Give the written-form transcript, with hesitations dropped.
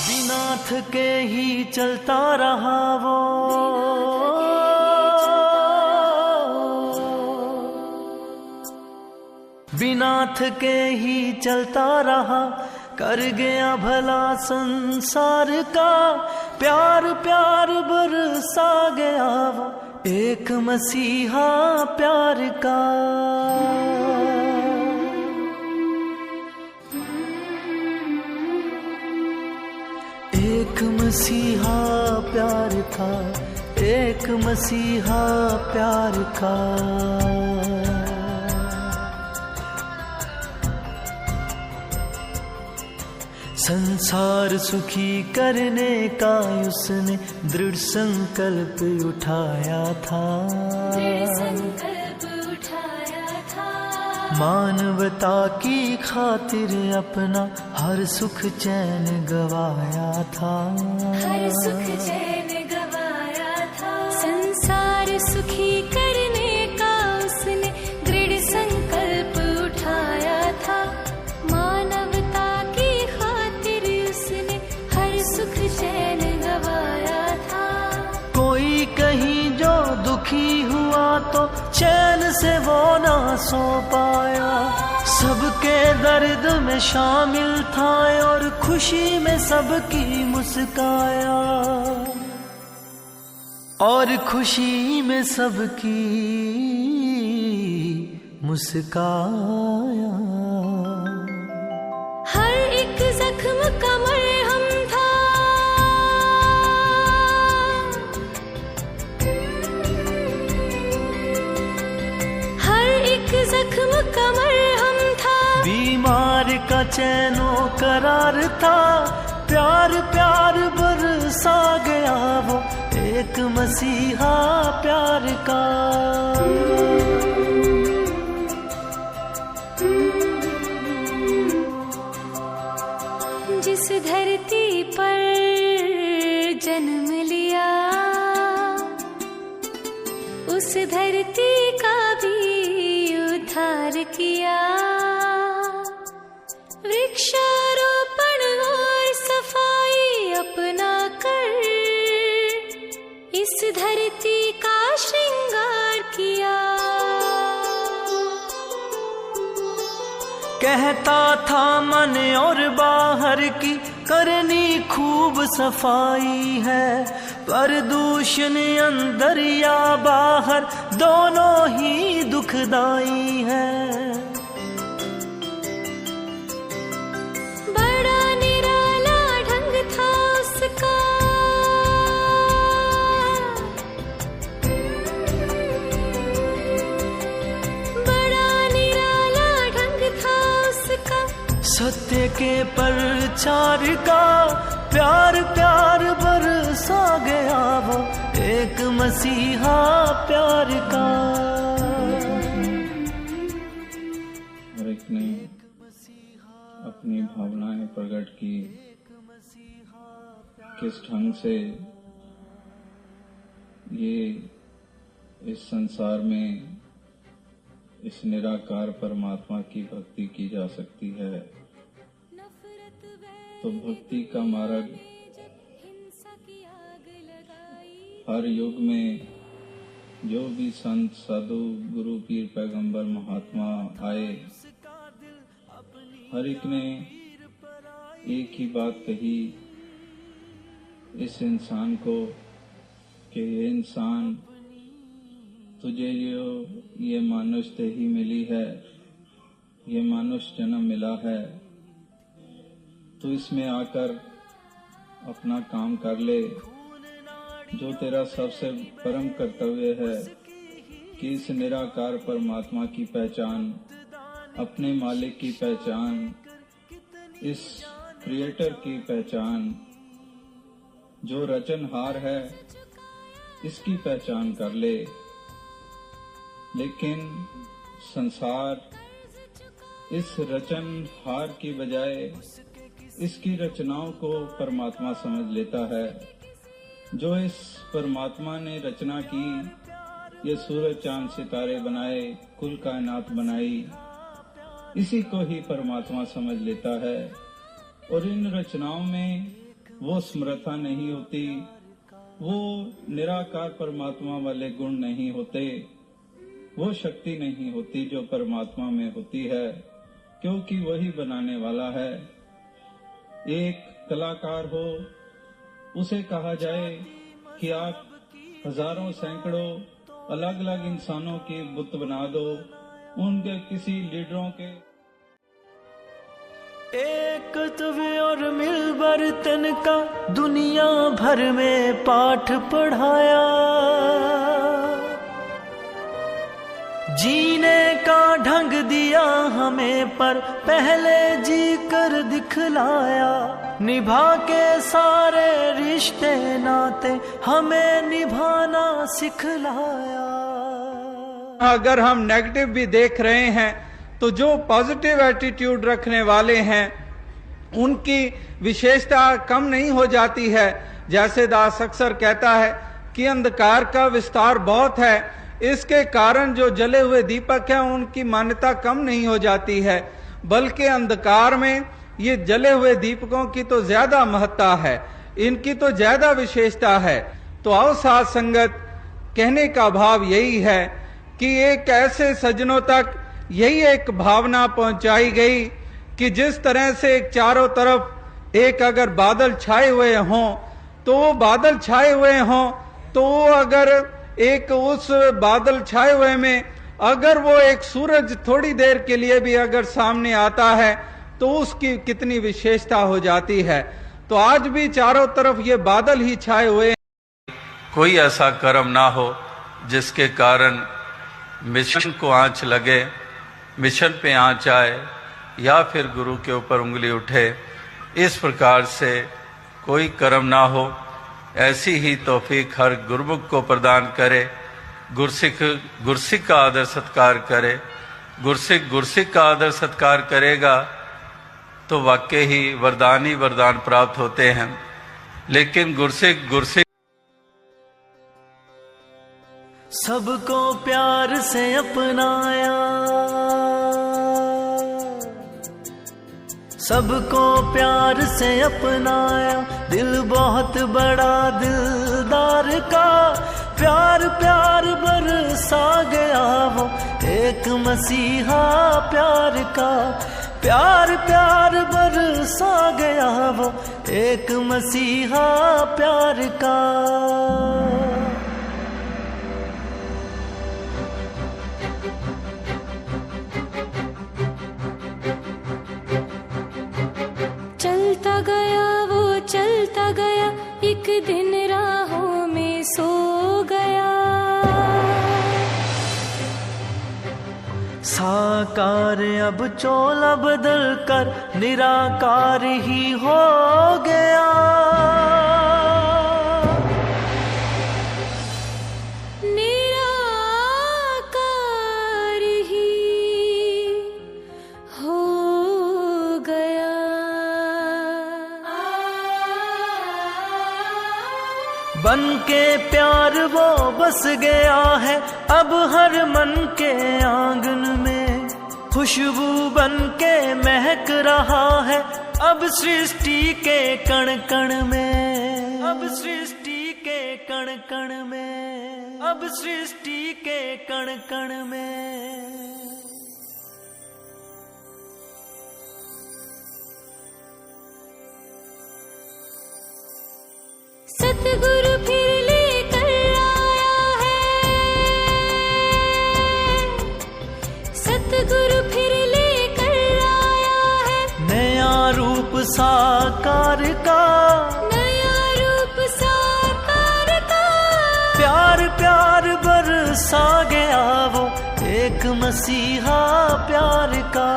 बिना थके ही चलता रहा वो, बिना थके ही चलता रहा, कर गया भला संसार का, प्यार प्यार बरसा गया वो, एक मसीहा प्यार का। एक मसीहा प्यार का, एक मसीहा प्यार का। संसार सुखी करने का उसने दृढ़ संकल्प उठाया था, मानवता की खातिर अपना हर सुख चैन गवाया था, हर सुख चैन गवाया था। संसार सुखी करने का उसने दृढ़ संकल्प उठाया था, मानवता की खातिर उसने हर सुख चैन गवाया था। कोई कहीं जो दुखी हुआ तो चैन से वो ना सो पाया, सबके दर्द में शामिल था और खुशी में सबकी मुस्काया, और खुशी में सबकी मुस्काया। हर एक जख्म का मरहम था, हर एक जख्म का मरहम था, बीमार का चैनो करार था, प्यार प्यार बरसा गया वो, एक मसीहा प्यार का। जिस धरती पर जन्म लिया, उस धरती का भी उद्धार किया, वृक्षारोपण और सफाई अपना कर इस धरती का श्रृंगार किया। कहता था मन और बाहर की करनी खूब सफाई है, प्रदूषण अंदर या बाहर दोनों ही दुखदाई है। बड़ा निराला ढंग था उसका, बड़ा निराला ढंग था उसका, सत्य के प्रचार का, प्यार प्यार बरसा गया वो, एक मसीहा प्यार का। हर एक ने अपनी भावनाएं प्रकट की, किस ढंग से ये इस संसार में इस निराकार परमात्मा की भक्ति की जा सकती है। तो भक्ति का मार्ग हर युग में जो भी संत साधु गुरु पीर पैगंबर महात्मा आए, हर एक ने एक ही बात कही इस इंसान को कि ये इंसान, तुझे जो ये मानुष देही मिली है, ये मानुष जन्म मिला है, तो इसमें आकर अपना काम कर ले। जो तेरा सबसे परम कर्तव्य है कि इस निराकार परमात्मा की पहचान, अपने मालिक की पहचान, इस क्रिएटर की पहचान, जो रचनहार है इसकी पहचान कर ले। लेकिन संसार इस रचनहार की बजाय इसकी रचनाओं को परमात्मा समझ लेता है। जो इस परमात्मा ने रचना की, ये सूरज चांद सितारे बनाए, कुल कायनात बनाई, इसी को ही परमात्मा समझ लेता है। और इन रचनाओं में वो समर्था नहीं होती, वो निराकार परमात्मा वाले गुण नहीं होते, वो शक्ति नहीं होती जो परमात्मा में होती है, क्योंकि वही बनाने वाला है। एक कलाकार हो, उसे कहा जाए कि आप हजारों सैकड़ों अलग अलग इंसानों की बुत बना दो, उनके किसी लीडरों के एक तवे और मिल बर्तन का दुनिया भर में पाठ पढ़ाया, जीने का ढंग दिया हमें पर पहले जी कर दिखलाया, निभा के सारे रिश्ते नाते हमें निभाना सिखलाया। अगर हम नेगेटिव भी देख रहे हैं तो जो पॉजिटिव एटीट्यूड रखने वाले हैं उनकी विशेषता कम नहीं हो जाती है। जैसे दास अक्सर कहता है कि अंधकार का विस्तार बहुत है, इसके कारण जो जले हुए दीपक हैं उनकी मान्यता कम नहीं हो जाती है, बल्कि अंधकार में ये जले हुए दीपकों की तो ज्यादा महत्ता है, इनकी तो ज्यादा विशेषता है। तो आओ साथ संगत, कहने का भाव यही है कि एक ऐसे सज्जनों तक यही एक भावना पहुंचाई गई कि जिस तरह से एक चारों तरफ एक अगर बादल छाए हुए हों, तो वो बादल छाए हुए हों तो वो अगर एक उस बादल छाए हुए में अगर वो एक सूरज थोड़ी देर के लिए भी अगर सामने आता है तो उसकी कितनी विशेषता हो जाती है। तो आज भी चारों तरफ ये बादल ही छाए हुए हैं। कोई ऐसा कर्म ना हो जिसके कारण मिशन को आंच लगे, मिशन पे आंच आए या फिर गुरु के ऊपर उंगली उठे, इस प्रकार से कोई कर्म ना हो। ऐसी ही तौफीक हर गुरमुख को प्रदान करे। गुरसिख का आदर सत्कार करे। गुरसिख का आदर सत्कार करेगा तो वाकई ही वरदान प्राप्त होते हैं। लेकिन गुरसिख सबको प्यार से अपनाया, सबको प्यार से अपनाया, दिल बहुत बड़ा दिलदार का, प्यार प्यार बरसा गया वो एक मसीहा प्यार का, प्यार प्यार बरसा गया वो एक मसीहा प्यार का। चलता गया वो चलता गया, एक दिन राहों में सो गया। साकार अब चोला बदल कर निराकार ही हो गया। निराकार ही हो गया। बन के प्यार वो बस गया है अब हर मन के आंगन में, खुशबू बन के महक रहा है अब सृष्टि के कण कण में, अब सृष्टि के कण कण में, अब सृष्टि के कण कण में। सतगुरु फिर लेकर आया है, सतगुरु फिर लेकर आया है, नया रूप साकार का, नया रूप साकार का, प्यार प्यार बरसा गया वो एक मसीहा प्यार का।